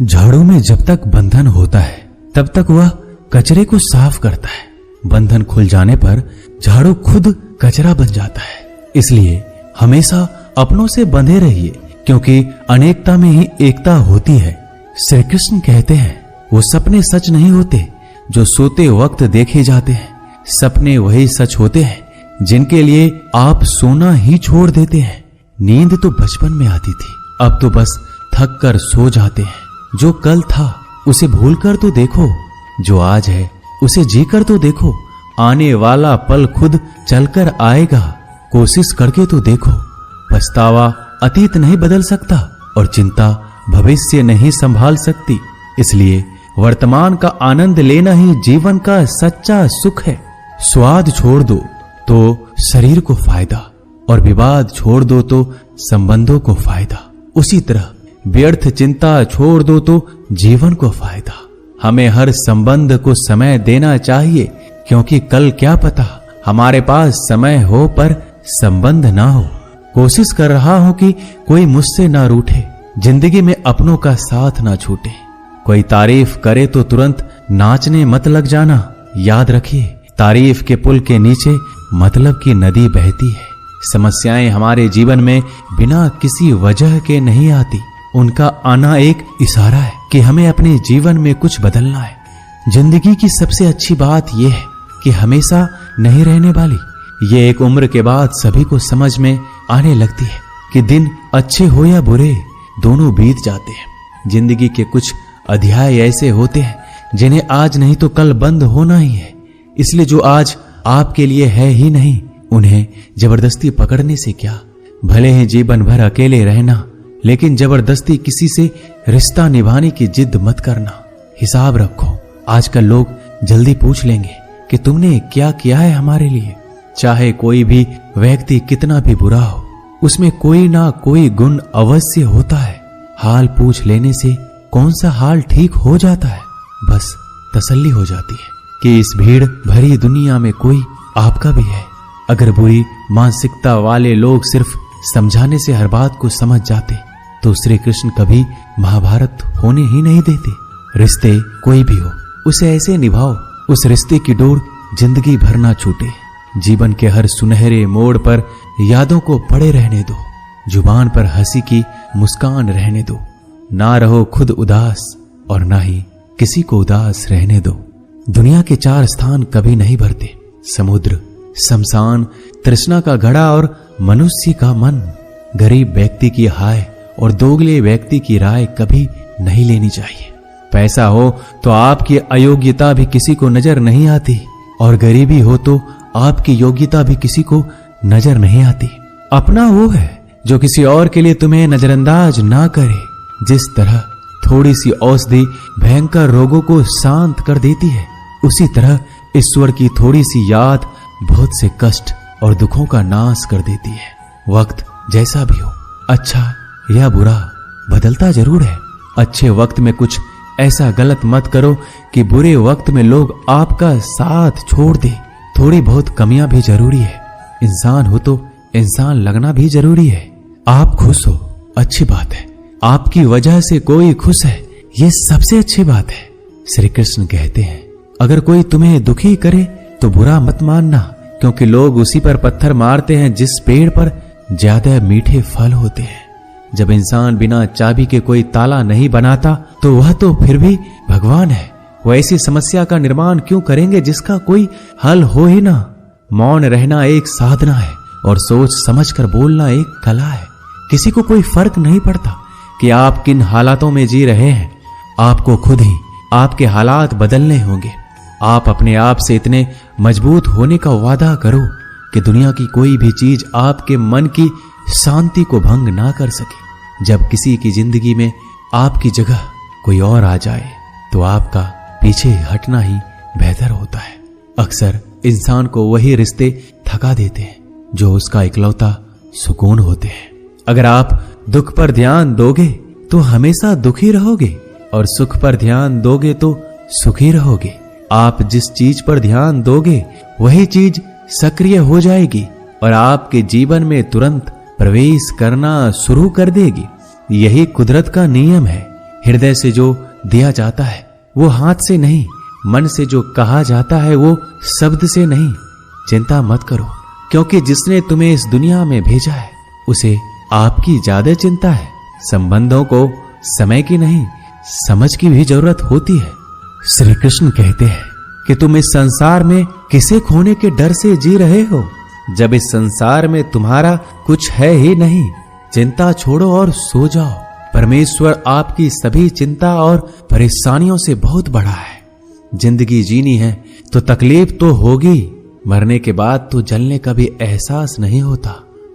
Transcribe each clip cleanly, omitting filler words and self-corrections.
झाड़ू में जब तक बंधन होता है तब तक वह कचरे को साफ करता है। बंधन खुल जाने पर झाड़ू खुद कचरा बन जाता है। इसलिए हमेशा अपनों से बंधे रहिए, क्योंकि अनेकता में ही एकता होती है। श्री कृष्ण कहते हैं, वो सपने सच नहीं होते जो सोते वक्त देखे जाते हैं। सपने वही सच होते हैं जिनके लिए आप सोना ही छोड़ देते हैं। नींद तो बचपन में आती थी, अब तो बस थक कर सो जाते हैं। जो कल था उसे भूल कर तो देखो, जो आज है उसे जी कर तो देखो। आने वाला पल खुद चलकर आएगा, कोशिश करके तो देखो। पछतावा अतीत नहीं बदल सकता और चिंता भविष्य नहीं संभाल सकती। इसलिए वर्तमान का आनंद लेना ही जीवन का सच्चा सुख है। स्वाद छोड़ दो तो शरीर को फायदा, और विवाद छोड़ दो तो संबंधों को फायदा। उसी तरह व्यर्थ चिंता छोड़ दो तो जीवन को फायदा। हमें हर संबंध को समय देना चाहिए, क्योंकि कल क्या पता हमारे पास समय हो पर संबंध ना हो। कोशिश कर रहा हूं कि कोई मुझसे ना रूठे, जिंदगी में अपनों का साथ ना छूटे। कोई तारीफ करे तो तुरंत नाचने मत लग जाना। याद रखिए, तारीफ के पुल के नीचे मतलब की नदी बहती है। समस्याएं हमारे जीवन में बिना किसी वजह के नहीं आती। उनका आना एक इशारा है कि हमें अपने जीवन में कुछ बदलना है। जिंदगी की सबसे अच्छी बात यह है कि हमेशा नहीं रहने वाली। ये एक उम्र के बाद सभी को समझ में आने लगती है कि दिन अच्छे हो या बुरे, दोनों बीत जाते हैं। जिंदगी के कुछ अध्याय ऐसे होते हैं जिन्हें आज नहीं तो कल बंद होना ही है। इसलिए जो आज आपके लिए है ही नहीं, उन्हें जबरदस्ती पकड़ने से क्या। भले ही जीवन भर अकेले रहना, लेकिन जबरदस्ती किसी से रिश्ता निभाने की जिद मत करना। हिसाब रखो, आजकल लोग जल्दी पूछ लेंगे कि तुमने क्या किया है हमारे लिए। चाहे कोई भी व्यक्ति कितना भी बुरा हो, उसमें कोई ना कोई गुण अवश्य होता है। हाल पूछ लेने से कौन सा हाल ठीक हो जाता है। बस तसल्ली हो जाती है कि इस भीड़ भरी दुनिया में कोई आपका भी है। अगर बुरी मानसिकता वाले लोग सिर्फ समझाने से हर बात को समझ जाते तो श्री कृष्ण कभी महाभारत होने ही नहीं देते। रिश्ते कोई भी हो, उसे ऐसे निभाओ उस रिश्ते की डोर जिंदगी भर ना छूटे। जीवन के हर सुनहरे मोड़ पर यादों को पड़े रहने दो। जुबान पर हंसी की मुस्कान रहने दो। ना रहो खुद उदास और ना ही किसी को उदास रहने दो। दुनिया के 4 स्थान कभी नहीं भरते, समुद्र, शमशान, तृष्णा का घड़ा और मनुष्य का मन। गरीब व्यक्ति की हाय और दोगले व्यक्ति की राय कभी नहीं लेनी चाहिए। पैसा हो तो आपकी अयोग्यता भी किसी को नजर नहीं आती, और गरीबी हो तो आपकी योग्यता भी किसी को नजर नहीं आती। अपना वो है जो किसी और के लिए तुम्हें नजरअंदाज ना करे। जिस तरह थोड़ी सी औषधि भयंकर रोगों को शांत कर देती है, उसी तरह ईश्वर की थोड़ी सी याद बहुत से कष्ट और दुखों का नाश कर देती है। वक्त जैसा भी हो, अच्छा या बुरा, बदलता जरूर है। अच्छे वक्त में कुछ ऐसा गलत मत करो कि बुरे वक्त में लोग आपका साथ छोड़ दे। थोड़ी बहुत कमियां भी जरूरी है। इंसान हो तो इंसान लगना भी जरूरी है। आप खुश हो, अच्छी बात है। आपकी वजह से कोई खुश है, ये सबसे अच्छी बात है। श्री कृष्ण कहते हैं, अगर कोई तुम्हें दुखी करे तो बुरा मत मानना, क्योंकि लोग उसी पर पत्थर मारते हैं जिस पेड़ पर ज्यादा मीठे फल होते हैं। जब इंसान बिना चाबी के कोई ताला नहीं बनाता तो वह तो फिर भी भगवान है। वह ऐसी समस्या का निर्माण क्यों करेंगे जिसका कोई हल हो ही ना। मौन रहना एक साधना है और सोच समझकर बोलना एक कला है। किसी को कोई फर्क नहीं पड़ता कि आप किन हालातों में जी रहे हैं। आपको खुद ही आपके हालात बदलने होंगे। आप अपने आप से इतने मजबूत होने का वादा करो कि दुनिया की कोई भी चीज आपके मन की शांति को भंग ना कर सके। जब किसी की जिंदगी में आपकी जगह कोई और आ जाए तो आपका पीछे हटना ही बेहतर होता है। अक्सर इंसान को वही रिश्ते थका देते हैं जो उसका इकलौता सुकून होते हैं। अगर आप दुख पर ध्यान दोगे तो हमेशा दुखी रहोगे, और सुख पर ध्यान दोगे तो सुखी रहोगे। आप जिस चीज पर ध्यान दोगे वही चीज सक्रिय हो जाएगी और आपके जीवन में तुरंत प्रवेश करना शुरू कर देगी। यही कुदरत का नियम है। हृदय से जो दिया जाता है वो हाथ से नहीं, मन से जो कहा जाता है वो शब्द से नहीं। चिंता मत करो, क्योंकि जिसने तुम्हें इस दुनिया में भेजा है उसे आपकी ज्यादा चिंता है। संबंधों को समय की नहीं, समझ की भी जरूरत होती है। श्री कृष्ण कहते हैं कि तुम इस संसार में किसे खोने के डर से जी रहे हो, जब इस संसार में तुम्हारा कुछ है ही नहीं। चिंता छोड़ो और सो जाओ। परमेश्वर आपकी सभी चिंता और परेशानियों से बहुत बड़ा है। जिंदगी जीनी है तो तकलीफ तो होगी, मरने के बाद तो जलने का भी एहसास नहीं होता।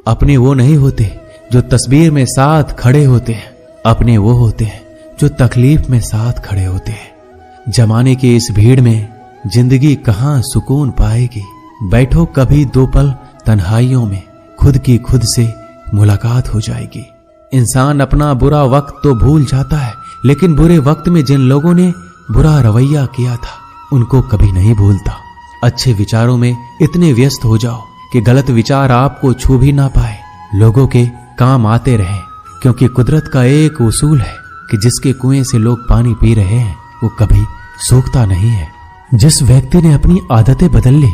अपने वो नहीं होते जो तस्वीर में साथ खड़े होते हैं, अपने वो होते हैं जो तकलीफ में साथ खड़े होते हैं। जमाने की इस भीड़ में जिंदगी कहाँ सुकून पाएगी। बैठो कभी 2 पल तन्हाइयों में, खुद की खुद से मुलाकात हो जाएगी। इंसान अपना बुरा वक्त तो भूल जाता है, लेकिन बुरे वक्त में जिन लोगों ने बुरा रवैया किया था उनको कभी नहीं भूलता। अच्छे विचारों में इतने व्यस्त हो जाओ कि गलत विचार आपको छू भी ना पाए। लोगों के काम आते रहें, क्योंकि कुदरत का एक उसूल है कि जिसके कुएं से लोग पानी पी रहे हैं वो कभी सूखता नहीं है। जिस व्यक्ति ने अपनी आदतें बदल ली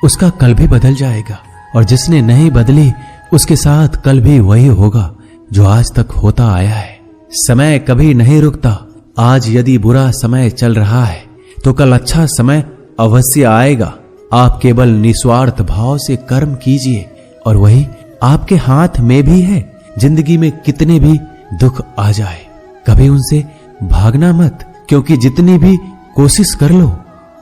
उसका कल भी बदल जाएगा, और जिसने नहीं बदली उसके साथ कल भी वही होगा जो आज तक होता आया है। समय कभी नहीं रुकता। आज यदि बुरा समय चल रहा है तो कल अच्छा समय अवश्य आएगा। आप केवल निस्वार्थ भाव से कर्म कीजिए और वही आपके हाथ में भी है। जिंदगी में कितने भी दुख आ जाए कभी उनसे भागना मत, क्योंकि जितनी भी कोशिश कर लो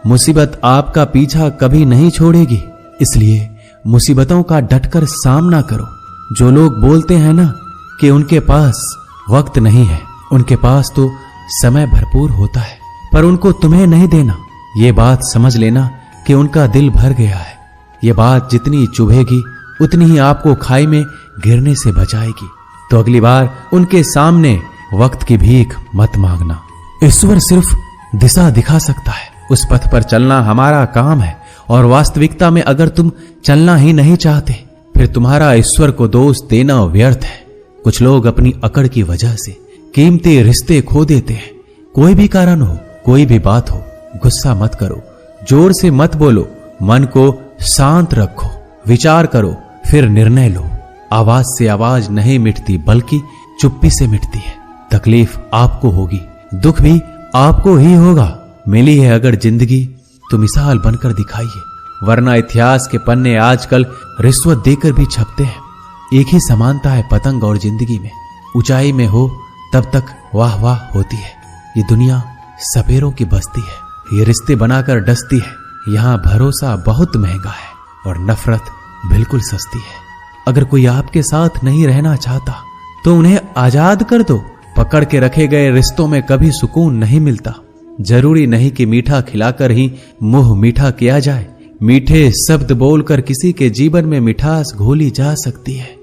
मुसीबत आपका पीछा कभी नहीं छोड़ेगी। इसलिए मुसीबतों का डटकर सामना करो। जो लोग बोलते हैं ना कि उनके पास वक्त नहीं है, उनके पास तो समय भरपूर होता है, पर उनको तुम्हें नहीं देना। ये बात समझ लेना कि उनका दिल भर गया है। ये बात जितनी चुभेगी उतनी ही आपको खाई में गिरने से बचाएगी। तो अगली बार उनके सामने वक्त की भीख मत मांगना। ईश्वर सिर्फ दिशा दिखा सकता है, उस पथ पर चलना हमारा काम है। और वास्तविकता में अगर तुम चलना ही नहीं चाहते फिर तुम्हारा ईश्वर को दोष देना व्यर्थ है। कुछ लोग अपनी अकड़ की वजह से कीमती रिश्ते खो देते हैं। कोई भी कारण हो, कोई भी बात हो, गुस्सा मत करो, जोर से मत बोलो, मन को शांत रखो, विचार करो, फिर निर्णय लो। आवाज से आवाज नहीं मिटती बल्कि चुप्पी से मिटती है। तकलीफ आपको होगी, दुख भी आपको ही होगा। मिली है अगर जिंदगी तो मिसाल बनकर दिखाइए, वरना इतिहास के पन्ने आजकल रिश्वत देकर भी छपते हैं। एक ही समानता है पतंग और जिंदगी में, ऊंचाई में हो तब तक वाह वाह होती है। ये दुनिया सपेरों की बस्ती है, ये रिश्ते बनाकर डसती है। यहाँ भरोसा बहुत महंगा है और नफरत बिल्कुल सस्ती है। अगर कोई आपके साथ नहीं रहना चाहता तो उन्हें आजाद कर दो। पकड़ के रखे गए रिश्तों में कभी सुकून नहीं मिलता। जरूरी नहीं कि मीठा खिलाकर ही मुंह मीठा किया जाए। मीठे शब्द बोलकर किसी के जीवन में मिठास घोली जा सकती है।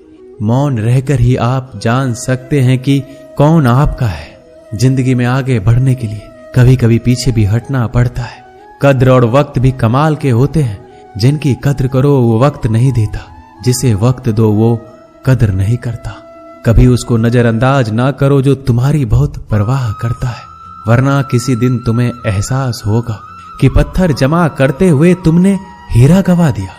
मौन रहकर ही आप जान सकते हैं कि कौन आपका है। जिंदगी में आगे बढ़ने के लिए कभी कभी पीछे भी हटना पड़ता है। कद्र और वक्त भी कमाल के होते हैं। जिनकी कद्र करो वो वक्त नहीं देता, जिसे वक्त दो वो कद्र नहीं करता। कभी उसको नजरअंदाज ना करो जो तुम्हारी बहुत परवाह करता है, वरना किसी दिन तुम्हें एहसास होगा कि पत्थर जमा करते हुए तुमने हीरा गवा दिया।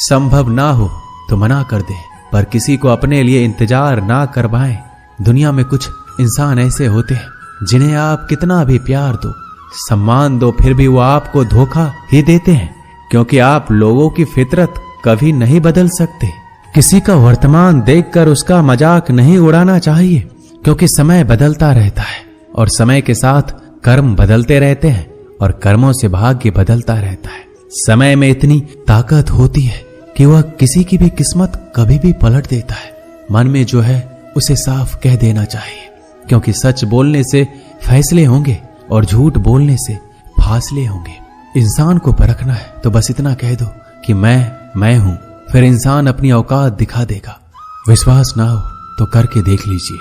संभव ना हो तो मना कर दे, पर किसी को अपने लिए इंतजार ना करवाएं। दुनिया में कुछ इंसान ऐसे होते हैं जिन्हें आप कितना भी प्यार दो, सम्मान दो, फिर भी वो आपको धोखा ही देते हैं, क्योंकि आप लोगों की फितरत कभी नहीं बदल सकते। किसी का वर्तमान देखकर उसका मजाक नहीं उड़ाना चाहिए, क्योंकि समय बदलता रहता है और समय के साथ कर्म बदलते रहते हैं और कर्मों से भाग्य बदलता रहता है। समय में इतनी ताकत होती है कि वह किसी की भी किस्मत कभी भी पलट देता है। मन में जो है उसे साफ कह देना चाहिए, क्योंकि सच बोलने से फैसले होंगे और झूठ बोलने से फासले होंगे। इंसान को परखना है तो बस इतना कह दो कि मैं हूं, फिर इंसान अपनी औकात दिखा देगा। विश्वास ना हो तो करके देख लीजिए।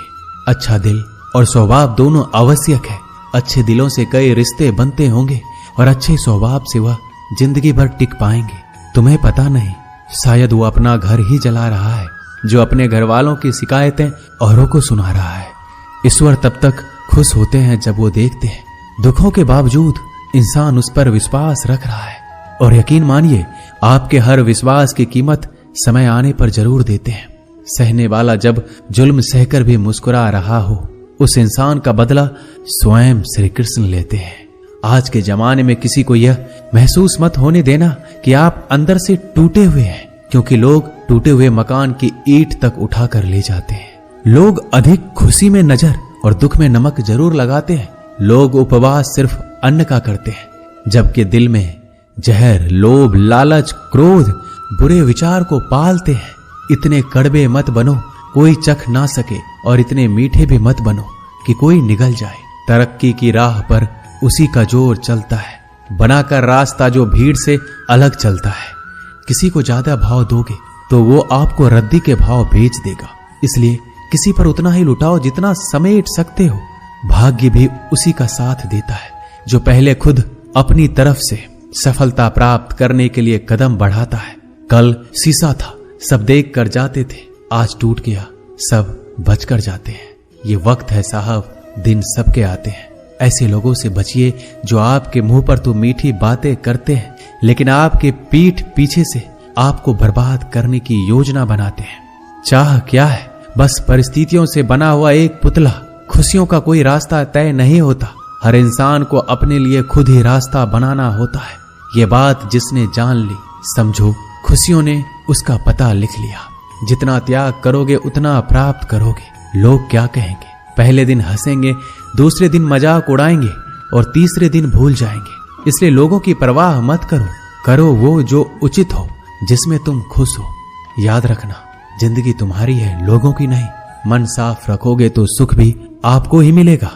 अच्छा दिल और स्वभाव दोनों आवश्यक है। अच्छे दिलों से कई रिश्ते बनते होंगे और अच्छे स्वभाव से वह जिंदगी भर टिक पाएंगे। तुम्हें पता नहीं, शायद वो अपना घर ही जला रहा है जो अपने घर वालों की शिकायतें औरों को सुना रहा है। ईश्वर तब तक खुश होते हैं जब वो देखते हैं दुखों के बावजूद इंसान उस पर विश्वास रख रहा है। और यकीन मानिए, आपके हर विश्वास की कीमत समय आने पर जरूर देते हैं। सहने वाला जब जुल्म सहकर भी मुस्कुरा रहा हो, उस इंसान का बदला स्वयं श्री कृष्ण लेते हैं। आज के जमाने में किसी को यह महसूस मत होने देना कि आप अंदर से टूटे हुए हैं, क्योंकि लोग टूटे हुए मकान की ईंट तक उठाकर ले जाते हैं। लोग अधिक खुशी में नजर और दुख में नमक जरूर लगाते हैं। लोग उपवास सिर्फ अन्न का करते हैं, जबकि दिल में जहर, लोभ, लालच, क्रोध, बुरे विचार को पालते हैं। इतने कड़वे मत बनो कोई चख ना सके, और इतने मीठे भी मत बनो कि कोई निगल जाए। तरक्की की राह पर उसी का जोर चलता है, बनाकर रास्ता जो भीड़ से अलग चलता है। किसी को ज्यादा भाव दोगे तो वो आपको रद्दी के भाव बेच देगा। इसलिए किसी पर उतना ही लुटाओ जितना समेट सकते हो। भाग्य भी उसी का साथ देता है जो पहले खुद अपनी तरफ से सफलता प्राप्त करने के लिए कदम बढ़ाता है। कल शीशा था, सब देख कर जाते थे, आज टूट गया, सब बचकर जाते हैं। ये वक्त है साहब, दिन सबके आते हैं। ऐसे लोगों से बचिए जो आपके मुंह पर तो मीठी बातें करते हैं, लेकिन आपके पीठ पीछे से आपको बर्बाद करने की योजना बनाते हैं। चाह क्या है? बस परिस्थितियों से बना हुआ एक पुतला। खुशियों का कोई रास्ता तय नहीं होता, हर इंसान को अपने लिए खुद ही रास्ता बनाना होता है। ये बात जिसने जान ली, समझो खुशियों ने उसका पता लिख लिया। जितना त्याग करोगे उतना प्राप्त करोगे। लोग क्या कहेंगे? पहले दिन हंसेंगे, दूसरे दिन मजाक उड़ाएंगे और तीसरे दिन भूल जाएंगे। इसलिए लोगों की परवाह मत करो, करो वो जो उचित हो, जिसमें तुम खुश हो। याद रखना, जिंदगी तुम्हारी है, लोगों की नहीं। मन साफ रखोगे तो सुख भी आपको ही मिलेगा।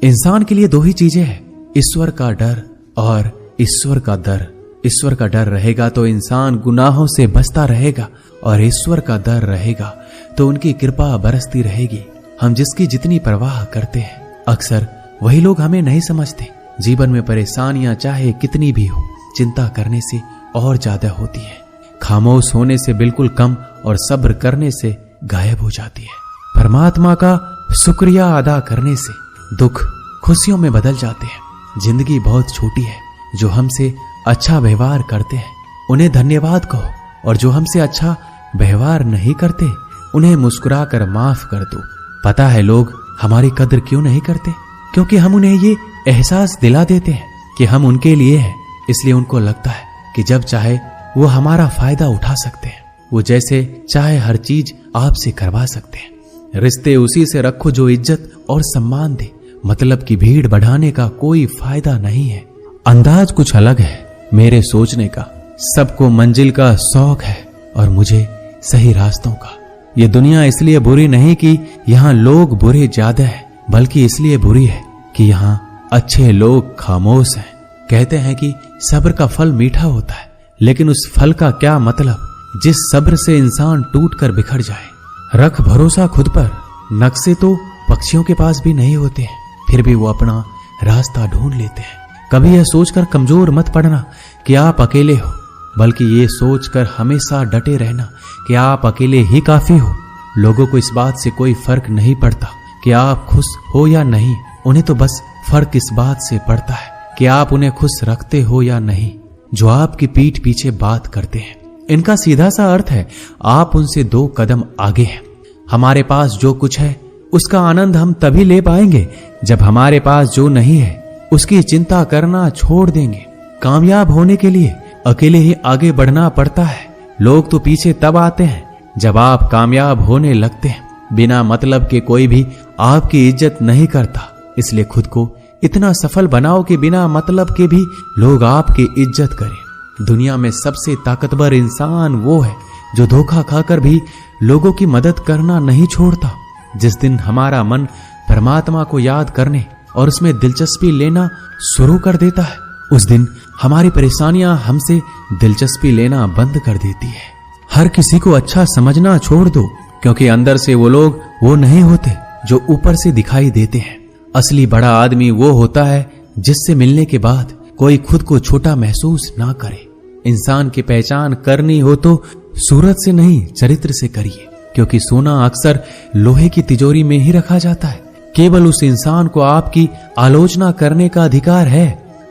इंसान के लिए दो ही चीजें हैं, ईश्वर का डर और ईश्वर का दर। ईश्वर का डर रहेगा तो इंसान गुनाहों से बचता रहेगा, और ईश्वर का डर रहेगा तो उनकी कृपा बरसती रहेगी। हम जिसकी जितनी परवाह करते हैं, अक्सर वही लोग हमें नहीं समझते। जीवन में परेशानियां चाहे कितनी भी हो, चिंता करने से और ज्यादा होती है। खामोश होने से बिल्कुल कम और सब्र करने से गायब हो जाती है। परमात्मा का शुक्रिया अदा करने से दुख खुशियों में बदल जाते हैं। जिंदगी बहुत छोटी है, जो हमसे अच्छा व्यवहार करते हैं उन्हें धन्यवाद कहो, और जो हमसे अच्छा व्यवहार नहीं करते उन्हें मुस्कुरा कर माफ कर दो। पता है लोग हमारी कद्र क्यों नहीं करते? क्योंकि हम उन्हें ये एहसास दिला देते हैं कि हम उनके लिए हैं। इसलिए उनको लगता है कि जब चाहे वो हमारा फायदा उठा सकते हैं, वो जैसे चाहे हर चीज आपसे करवा सकते हैं। रिश्ते उसी से रखो जो इज्जत और सम्मान दे। मतलब की भीड़ बढ़ाने का कोई फायदा नहीं है। अंदाज कुछ अलग है मेरे सोचने का। सबको मंजिल का शौक है और मुझे सही रास्तों का। ये दुनिया इसलिए बुरी नहीं कि यहाँ लोग बुरे ज्यादा हैं, बल्कि इसलिए बुरी है कि यहाँ अच्छे लोग खामोश हैं। कहते हैं कि सब्र का फल मीठा होता है, लेकिन उस फल का क्या मतलब जिस सब्र से इंसान टूट कर बिखर जाए। रख भरोसा खुद पर। नक्शे तो पक्षियों के पास भी नहीं होते हैं, फिर भी वो अपना रास्ता ढूंढ लेते हैं। कभी यह सोचकर कमजोर मत पड़ना कि आप अकेले हो, बल्कि ये सोचकर हमेशा डटे रहना कि आप अकेले ही काफी हो। लोगों को इस बात से कोई फर्क नहीं पड़ता कि आप खुश हो या नहीं। उन्हें तो बस फर्क इस बात से पड़ता है कि आप उन्हें खुश रखते हो या नहीं। जो आपकी पीठ पीछे बात करते हैं, इनका सीधा सा अर्थ है आप उनसे 2 कदम आगे हैं। हमारे पास जो कुछ है उसका आनंद हम तभी ले पाएंगे जब हमारे पास जो नहीं है उसकी चिंता करना छोड़ देंगे। कामयाब होने के लिए अकेले ही आगे बढ़ना पड़ता है। लोग तो पीछे तब आते हैं जब आप कामयाब होने लगते हैं। बिना मतलब के कोई भी आपकी इज्जत नहीं करता, इसलिए खुद को इतना सफल बनाओ कि बिना मतलब के भी लोग आपकी इज्जत करें। दुनिया में सबसे ताकतवर इंसान वो है जो धोखा खाकर भी लोगों की मदद करना नहीं छोड़ता। जिस दिन हमारा मन परमात्मा को याद करने और उसमें दिलचस्पी लेना शुरू कर देता है, उस दिन हमारी परेशानियां हमसे दिलचस्पी लेना बंद कर देती है। हर किसी को अच्छा समझना छोड़ दो, क्योंकि अंदर से वो लोग वो नहीं होते जो ऊपर से दिखाई देते हैं। असली बड़ा आदमी वो होता है जिससे मिलने के बाद कोई खुद को छोटा महसूस ना करे। इंसान की पहचान करनी हो तो सूरत से नहीं, चरित्र से करिए, क्योंकि सोना अक्सर लोहे की तिजोरी में ही रखा जाता है, केवल उस इंसान को आपकी आलोचना करने का अधिकार है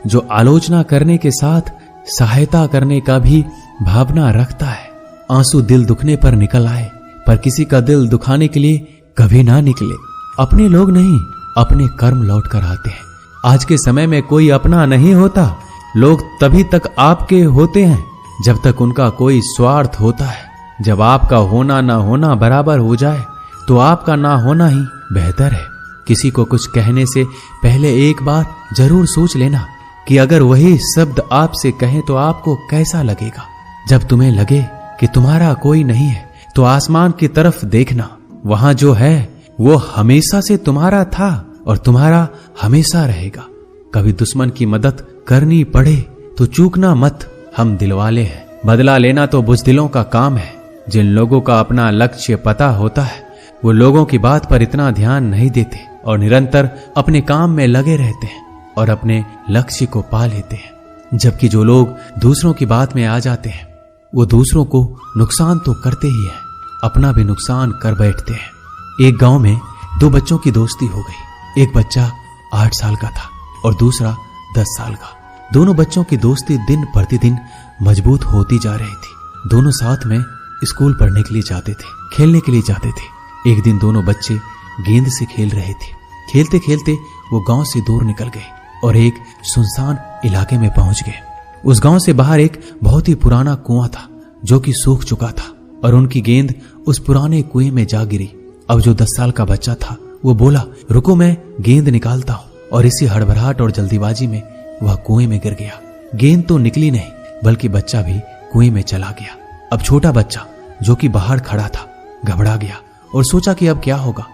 जो आलोचना करने के साथ सहायता करने का भी भावना रखता है। आंसू दिल दुखने पर निकल आए, पर किसी का दिल दुखाने के लिए कभी ना निकले। अपने लोग नहीं, अपने कर्म लौट कर आते हैं। आज के समय में कोई अपना नहीं होता। लोग तभी तक आपके होते हैं जब तक उनका कोई स्वार्थ होता है। जब आपका होना ना होना बराबर हो जाए तो आपका ना होना ही बेहतर है। किसी को कुछ कहने से पहले एक बार जरूर सोच लेना कि अगर वही शब्द आपसे कहें तो आपको कैसा लगेगा। जब तुम्हें लगे कि तुम्हारा कोई नहीं है तो आसमान की तरफ देखना, वहां जो है वो हमेशा से तुम्हारा था और तुम्हारा हमेशा रहेगा। कभी दुश्मन की मदद करनी पड़े तो चूकना मत, हम दिलवाले हैं। बदला लेना तो बुज़दिलों का काम है। जिन लोगों का अपना लक्ष्य पता होता है वो लोगों की बात पर इतना ध्यान नहीं देते और निरंतर अपने काम में लगे रहते हैं और अपने लक्ष्य को पा लेते हैं। जबकि जो लोग दूसरों की बात में आ जाते हैं वो दूसरों को नुकसान तो करते ही हैं, अपना भी नुकसान कर बैठते हैं। एक गांव में दो बच्चों की दोस्ती हो गई। एक बच्चा 8 साल का था और दूसरा 10 साल का। दोनों बच्चों की दोस्ती दिन प्रतिदिन मजबूत होती जा रही थी। दोनों साथ में स्कूल पढ़ने के लिए जाते थे, खेलने के लिए जाते थे। एक दिन दोनों बच्चे गेंद से खेल रहे थे। खेलते खेलते वो गांव से दूर निकल गए और एक सुनसान इलाके में पहुंच गए। उस गांव से बाहर एक बहुत ही पुराना कुआं था जो कि सूख चुका था और उनकी गेंद उस पुराने कुएं में जा गिरी। अब जो 10 साल का बच्चा था वो बोला, रुको मैं गेंद निकालता हूं, और इसी हड़बड़ाहट और जल्दीबाजी में वह कुएं में गिर गया। गेंद तो निकली नहीं बल्कि बच्चा भी कुएं में चला गया। अब छोटा बच्चा जो कि बाहर खड़ा था घबरा गया और सोचा कि अब क्या होगा।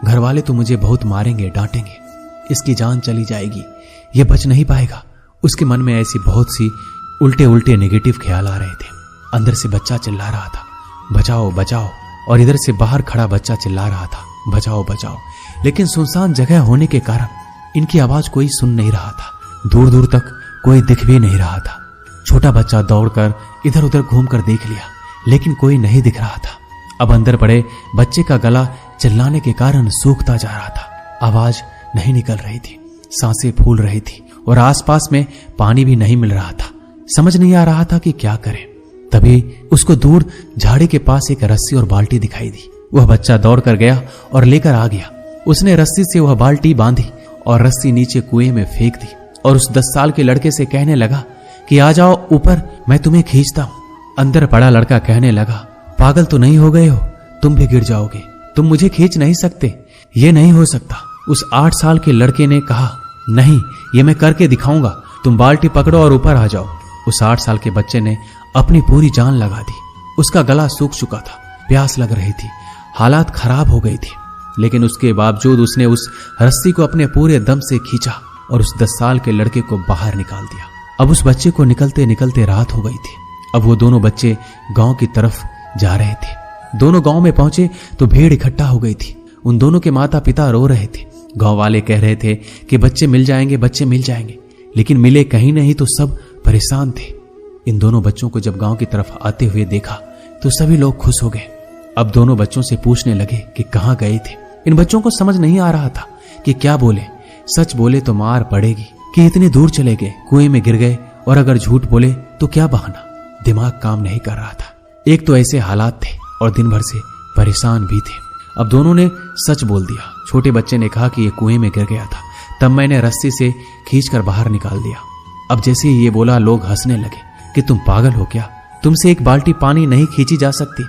घर वाले तो मुझे बहुत मारेंगे, डांटेंगे, इसकी जान चली जाएगी, ये बच नहीं पाएगा। उसके मन में ऐसी बहुत सी उल्टे उल्टे नेगेटिव ख्याल आ रहे थे। अंदर से बच्चा चिल्ला रहा था, बचाओ बचाओ, और इधर से बाहर खड़ा बच्चा चिल्ला रहा था, बचाओ बचाओ। लेकिन सुनसान जगह होने के कारण इनकी आवाज कोई सुन नहीं रहा था। दूर दूर तक कोई दिख भी नहीं रहा था। छोटा बच्चा दौड़कर इधर उधर घूमकर देख लिया लेकिन कोई नहीं दिख रहा था। अब अंदर पड़े बच्चे का गला चिल्लाने के कारण सूखता जा रहा था। आवाज नहीं निकल रही थी, सांसें फूल रही थी और आसपास में पानी भी नहीं मिल रहा था। समझ नहीं आ रहा था कि क्या करे। तभी उसको दूर झाड़ी के पास एक रस्सी और बाल्टी दिखाई दी। वह बच्चा दौड़कर गया और लेकर आ गया। उसने रस्सी से वह बाल्टी बांधी और रस्सी नीचे कुएं में फेंक दी और उस 10 साल के लड़के से कहने लगा कि आ जाओ ऊपर, मैं तुम्हें खींचता हूं। अंदर पड़ा लड़का कहने लगा, पागल तो नहीं हो गए हो, तुम भी गिर जाओगे, तुम मुझे खींच नहीं सकते, ये नहीं हो सकता। उस 8 साल के लड़के ने कहा, नहीं, ये मैं करके दिखाऊंगा, तुम बाल्टी पकड़ो और ऊपर आ जाओ। उस 8 साल के बच्चे ने अपनी पूरी जान लगा दी। उसका गला सूख चुका था, प्यास लग रही थी, हालात खराब हो गई थी, लेकिन उसके बावजूद उसने उस रस्सी को अपने पूरे दम से खींचा और उस 10 साल के लड़के को बाहर निकाल दिया। अब उस बच्चे को निकलते निकलते रात हो गई थी। अब वो दोनों बच्चे गांव की तरफ जा रहे थे। दोनों गांव में पहुंचे तो भीड़ इकट्ठा हो गई थी। उन दोनों के माता पिता रो रहे थे। गांव वाले कह रहे थे कि बच्चे मिल जाएंगे, बच्चे मिल जाएंगे, लेकिन मिले कहीं नहीं तो सब परेशान थे। इन दोनों बच्चों को जब गांव की तरफ आते हुए देखा तो सभी लोग खुश हो गए। अब दोनों बच्चों से पूछने लगे कि कहां गए थे। इन बच्चों को समझ नहीं आ रहा था कि क्या बोले। सच बोले तो मार पड़ेगी कि इतनी दूर चले गए, कुएं में गिर गए, और अगर झूठ बोले तो क्या बहाना। दिमाग काम नहीं कर रहा था। एक तो ऐसे हालात थे और दिन भर से परेशान भी थे। अब दोनों ने सच बोल दिया। छोटे बच्चे ने कहा कि ये कुएं में गिर गया था, तब मैंने रस्सी से खींचकर बाहर निकाल दिया। अब जैसे ही ये बोला लोग हंसने लगे कि तुम पागल हो क्या, तुमसे एक बाल्टी पानी नहीं खींची जा सकती,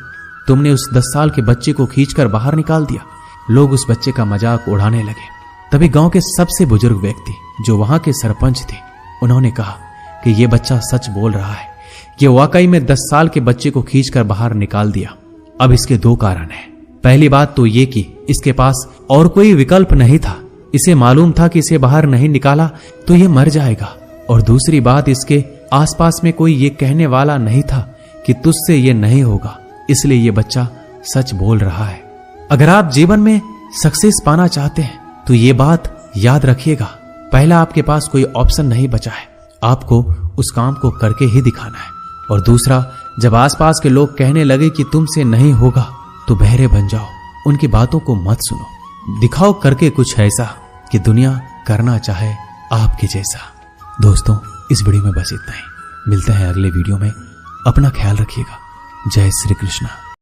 तुमने उस 10 साल के बच्चे को खींचकर बाहर निकाल दिया। लोग उस बच्चे का मजाक उड़ाने लगे। तभी गांव के सबसे बुजुर्ग व्यक्ति जो वहां के सरपंच थे, उन्होंने कहा कि ये बच्चा सच बोल रहा है, ये वाकई में 10 साल के बच्चे को खींचकर बाहर निकाल दिया। अब इसके 2 कारण हैं। पहली बात तो ये कि इसके पास और कोई विकल्प नहीं था। इसे मालूम था कि इसे बाहर नहीं निकाला तो ये मर जाएगा। और दूसरी बात, इसके आसपास में कोई ये कहने वाला नहीं था कि तुझसे ये नहीं होगा, इसलिए ये बच्चा सच बोल रहा है। अगर आप जीवन में सक्सेस पाना चाहते हैं तो ये बात याद रखिएगा, पहला आपके पास कोई ऑप्शन नहीं बचा है, आपको उस काम को करके ही दिखाना है। और दूसरा, जब आसपास के लोग कहने लगे कि तुमसे नहीं होगा तो बहरे बन जाओ, उनकी बातों को मत सुनो। दिखाओ करके कुछ ऐसा कि दुनिया करना चाहे आपके जैसा। दोस्तों, इस वीडियो में बस इतना ही। मिलते हैं अगले वीडियो में। अपना ख्याल रखिएगा। जय श्री कृष्णा।